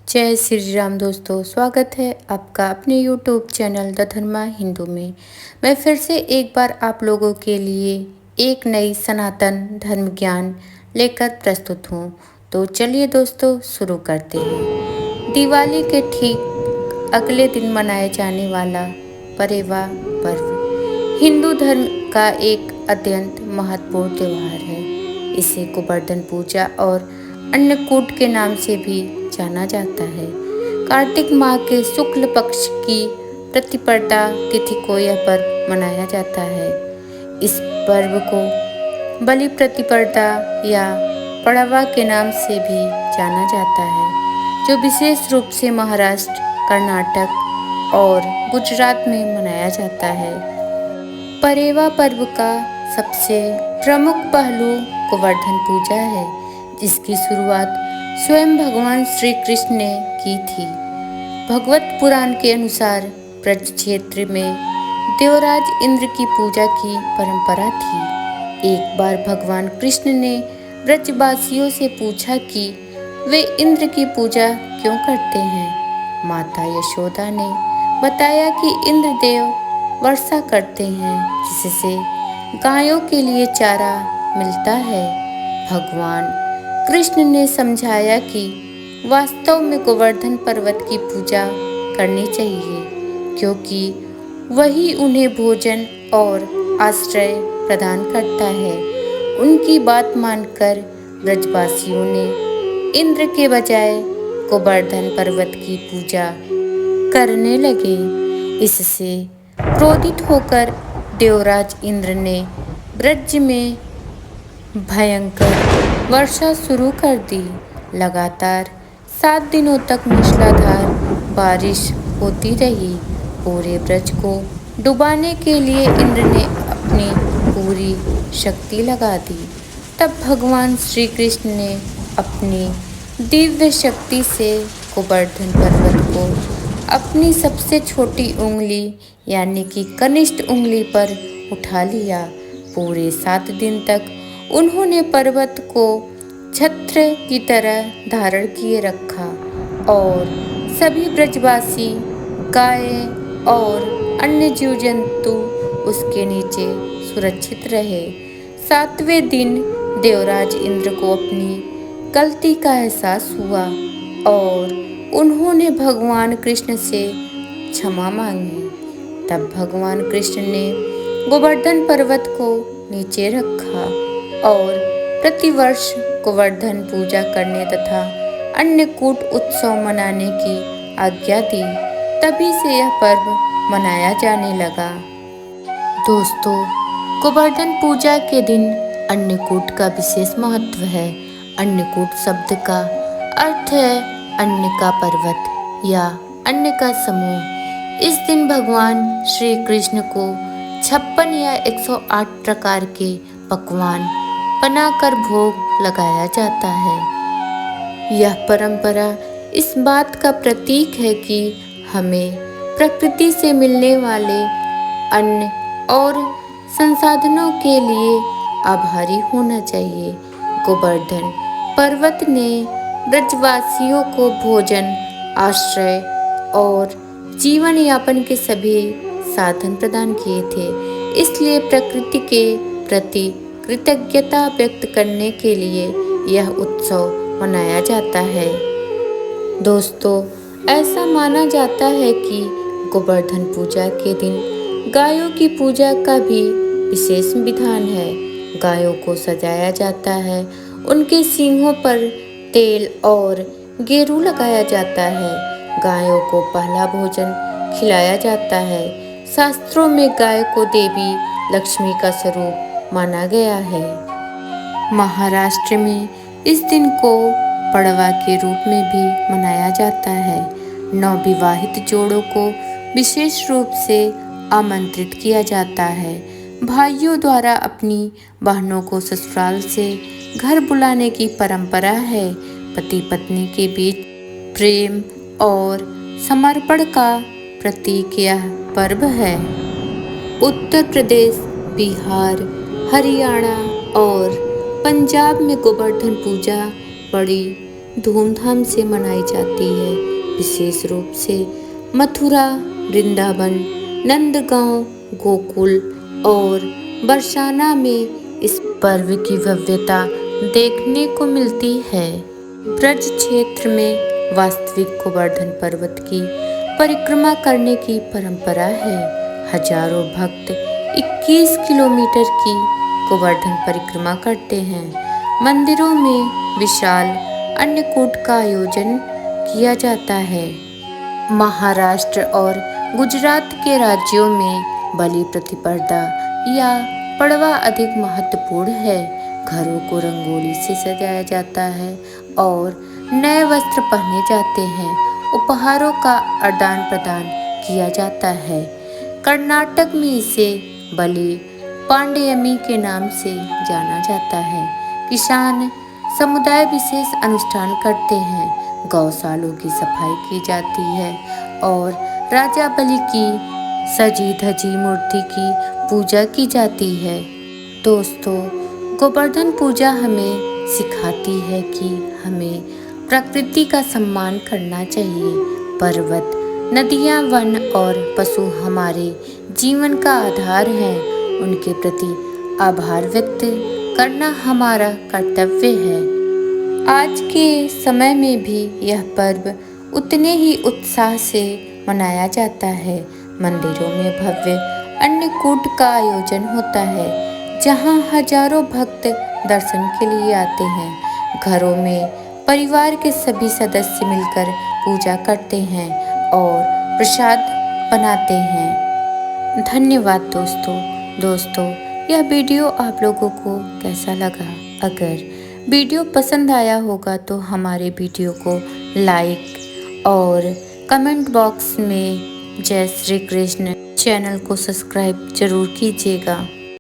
जय श्री राम दोस्तों, स्वागत है आपका अपने यूट्यूब चैनल द धर्मा हिंदू में। मैं फिर से एक बार आप लोगों के लिए एक नई सनातन धर्म ज्ञान लेकर प्रस्तुत हूँ। तो चलिए दोस्तों शुरू करते हैं। दिवाली के ठीक अगले दिन मनाए जाने वाला परेवा पर्व हिंदू धर्म का एक अत्यंत महत्वपूर्ण त्यौहार है। इसे गोवर्धन पूजा और अन्नकूट के नाम से भी जाना जाता है। कार्तिक माह के शुक्ल पक्ष की प्रतिपदा तिथि को यह पर्व मनाया जाता है। इस पर्व को बलि प्रतिपदा या पड़वा के नाम से भी जाना जाता है, जो विशेष रूप से महाराष्ट्र, कर्नाटक और गुजरात में मनाया जाता है। परेवा पर्व का सबसे प्रमुख पहलू गोवर्धन पूजा है, जिसकी शुरुआत स्वयं भगवान श्री कृष्ण ने की थी। भगवत पुराण के अनुसार ब्रज क्षेत्र में देवराज इंद्र की पूजा की परंपरा थी। एक बार भगवान कृष्ण ने ब्रजवासियों से पूछा कि वे इंद्र की पूजा क्यों करते हैं। माता यशोदा ने बताया कि इंद्र देव वर्षा करते हैं, जिससे गायों के लिए चारा मिलता है। भगवान कृष्ण ने समझाया कि वास्तव में गोवर्धन पर्वत की पूजा करनी चाहिए, क्योंकि वही उन्हें भोजन और आश्रय प्रदान करता है। उनकी बात मानकर ब्रजवासियों ने इंद्र के बजाय गोवर्धन पर्वत की पूजा करने लगे। इससे क्रोधित होकर देवराज इंद्र ने ब्रज में भयंकर वर्षा शुरू कर दी। लगातार 7 दिनों तक मूसलाधार बारिश होती रही। पूरे ब्रज को डुबाने के लिए इंद्र ने अपनी पूरी शक्ति लगा दी। तब भगवान श्री कृष्ण ने अपनी दिव्य शक्ति से गोवर्धन पर्वत को अपनी सबसे छोटी उंगली यानी कि कनिष्ठ उंगली पर उठा लिया। पूरे 7 दिन तक उन्होंने पर्वत को छत्र की तरह धारण किए रखा और सभी ब्रजवासी, गायें और अन्य जीव जंतु उसके नीचे सुरक्षित रहे। 7वें दिन देवराज इंद्र को अपनी गलती का एहसास हुआ और उन्होंने भगवान कृष्ण से क्षमा मांगी। तब भगवान कृष्ण ने गोवर्धन पर्वत को नीचे रखा और प्रतिवर्ष गोवर्धन पूजा करने तथा अन्नकूट उत्सव मनाने की आज्ञा दी। तभी से यह पर्व मनाया जाने लगा। दोस्तों, गोवर्धन पूजा के दिन अन्नकूट का विशेष महत्व है। अन्नकूट शब्द का अर्थ है अन्न का पर्वत या अन्न का समूह। इस दिन भगवान श्री कृष्ण को 56 या 108 प्रकार के पकवान बनाकर भोग लगाया जाता है। यह परंपरा इस बात का प्रतीक है कि हमें प्रकृति से मिलने वाले अन्न और संसाधनों के लिए आभारी होना चाहिए। गोवर्धन पर्वत ने ब्रजवासियों को भोजन, आश्रय और जीवन यापन के सभी साधन प्रदान किए थे। इसलिए प्रकृति के प्रति कृतज्ञता व्यक्त करने के लिए यह उत्सव मनाया जाता है। दोस्तों, ऐसा माना जाता है कि गोवर्धन पूजा के दिन गायों की पूजा का भी विशेष विधान है। गायों को सजाया जाता है, उनके सींगों पर तेल और गेरू लगाया जाता है। गायों को पहला भोजन खिलाया जाता है। शास्त्रों में गाय को देवी लक्ष्मी का स्वरूप माना गया है। महाराष्ट्र में इस दिन को पड़वा के रूप में भी मनाया जाता है। नवविवाहित जोड़ों को विशेष रूप से आमंत्रित किया जाता है। भाइयों द्वारा अपनी बहनों को ससुराल से घर बुलाने की परंपरा है। पति पत्नी के बीच प्रेम और समर्पण का प्रतीक यह पर्व है। उत्तर प्रदेश, बिहार, हरियाणा और पंजाब में गोवर्धन पूजा बड़ी धूमधाम से मनाई जाती है। विशेष रूप से मथुरा, वृंदावन, नंदगांव, गोकुल और बरसाना में इस पर्व की भव्यता देखने को मिलती है। ब्रज क्षेत्र में वास्तविक गोवर्धन पर्वत की परिक्रमा करने की परंपरा है। हजारों भक्त 21 किलोमीटर की गोवर्धन परिक्रमा करते हैं। मंदिरों में विशाल अन्नकूट का आयोजन किया जाता है। महाराष्ट्र और गुजरात के राज्यों में बलि प्रतिपदा या पड़वा अधिक महत्वपूर्ण है। घरों को रंगोली से सजाया जाता है और नए वस्त्र पहने जाते हैं। उपहारों का आदान प्रदान किया जाता है। कर्नाटक में इसे बलि पांड्यमी के नाम से जाना जाता है। किसान समुदाय विशेष अनुष्ठान करते हैं। गौशालों की सफाई की जाती है और राजा बलि की सजी धजी मूर्ति की पूजा की जाती है। दोस्तों, गोवर्धन पूजा हमें सिखाती है कि हमें प्रकृति का सम्मान करना चाहिए। पर्वत, नदियाँ, वन और पशु हमारे जीवन का आधार हैं। उनके प्रति आभार व्यक्त करना हमारा कर्तव्य है। आज के समय में भी यह पर्व उतने ही उत्साह से मनाया जाता है। मंदिरों में भव्य अन्नकूट का आयोजन होता है, जहां हजारों भक्त दर्शन के लिए आते हैं। घरों में परिवार के सभी सदस्य मिलकर पूजा करते हैं और प्रसाद बनाते हैं। धन्यवाद दोस्तों, यह वीडियो आप लोगों को कैसा लगा? अगर वीडियो पसंद आया होगा तो हमारे वीडियो को लाइक और कमेंट बॉक्स में जय श्री कृष्ण चैनल को सब्सक्राइब जरूर कीजिएगा।